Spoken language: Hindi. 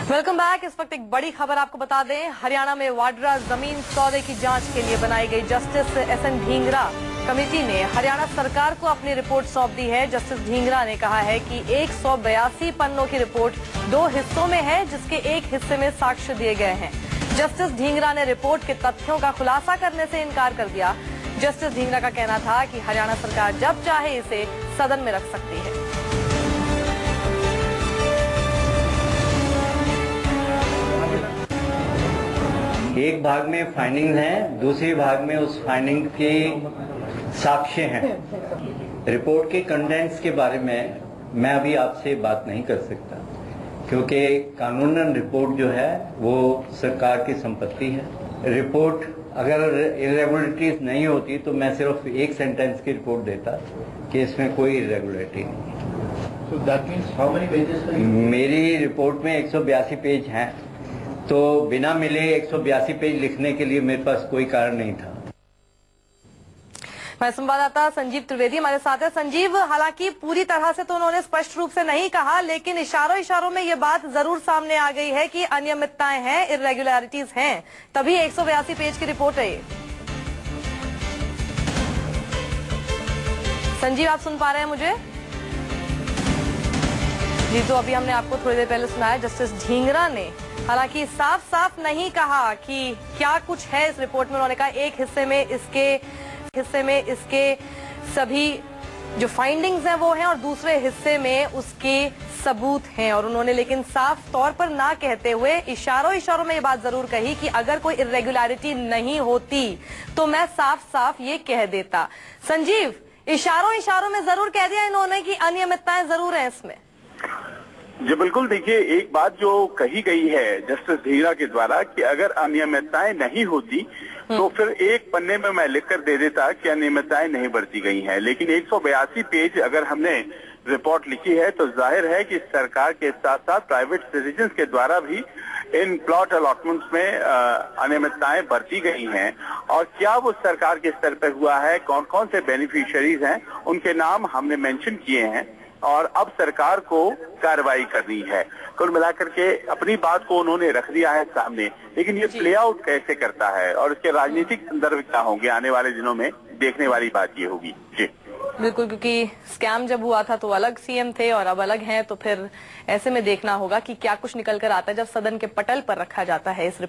Welcome back. इस वक्त एक बड़ी खबर आपको बता दें, हरियाणा में वाड्रा जमीन सौदे की जांच के लिए बनाई गई जस्टिस एसएन ढींगरा कमेटी ने हरियाणा सरकार को अपनी रिपोर्ट सौंप दी है। जस्टिस ढींगरा ने कहा है कि 182 पन्नों की रिपोर्ट 2 हिस्सों में है, जिसके एक हिस्से में साक्ष्य दिए गए हैं। जस्टिस ढींगरा ने रिपोर्ट के तथ्यों का खुलासा करने से इनकार कर दिया। जस्टिस ढींगरा का कहना था कि हरियाणा सरकार जब चाहे इसे सदन में रख सकती है। एक भाग में फाइंडिंग है, दूसरे भाग में उस फाइंडिंग के साक्ष्य हैं। रिपोर्ट के कंटेंट्स के बारे में मैं अभी आपसे बात नहीं कर सकता, क्योंकि कानूनन रिपोर्ट जो है वो सरकार की संपत्ति है। रिपोर्ट अगर इरेगुलरिटीज नहीं होती तो मैं सिर्फ एक सेंटेंस की रिपोर्ट देता कि इसमें कोई इरेगुलरिटी नहीं। So that means how many pages? मेरी रिपोर्ट में 182 पेज हैं, तो बिना मिले 182 पेज लिखने के लिए मेरे पास कोई कारण नहीं था। हमारे संवाददाता संजीव त्रिवेदी हमारे साथ है। संजीव, हालांकि पूरी तरह से तो उन्होंने स्पष्ट रूप से नहीं कहा, लेकिन इशारों में ये बात जरूर सामने आ गई है कि अनियमितताएं हैं, इर्रेगुलरिटीज हैं, तभी 182 पेज की रिपोर्ट है ये। संजीव, आप सुन पा रहे हैं मुझे? जी, तो अभी हमने आपको थोड़ी देर पहले सुनाया जस्टिस ढींगरा ने हालांकि साफ साफ नहीं कहा कि क्या कुछ है इस रिपोर्ट में। उन्होंने कहा एक हिस्से में इसके सभी जो फाइंडिंग्स हैं वो हैं और दूसरे हिस्से में उसके सबूत हैं। और उन्होंने लेकिन साफ तौर पर ना कहते हुए इशारों में ये बात जरूर कही कि अगर कोई इर्रेगुलरिटी नहीं होती तो मैं साफ साफ ये कह देता। संजीव, इशारों में जरूर कह दिया इन्होंने कि अनियमितताएं जरूर है इसमें। जी बिल्कुल, देखिए एक बात जो कही गई है जस्टिस ढींगरा के द्वारा कि अगर अनियमितताएं नहीं होती तो फिर एक पन्ने में मैं लिखकर दे देता कि अनियमितताएं नहीं बरती गई हैं। लेकिन 182 पेज अगर हमने रिपोर्ट लिखी है तो जाहिर है कि सरकार के साथ साथ प्राइवेट सिटीजन्स के द्वारा भी इन प्लॉट अलॉटमेंट्स में अनियमितताएं बरती गई हैं। और क्या वो सरकार के स्तर पर हुआ है, कौन कौन से बेनिफिशियरीज हैं, उनके नाम हमने मेंशन किए हैं और अब सरकार को कार्रवाई करनी है। कुल मिलाकर के अपनी बात को उन्होंने रख दिया है सामने, लेकिन ये प्ले आउट कैसे करता है और इसके राजनीतिक संदर्भ क्या होंगे आने वाले दिनों में, देखने वाली बात ये होगी। जी बिल्कुल, क्योंकि स्कैम जब हुआ था तो अलग सीएम थे और अब अलग हैं, तो फिर ऐसे में देखना होगा कि क्या कुछ निकल कर आता है जब सदन के पटल पर रखा जाता है इस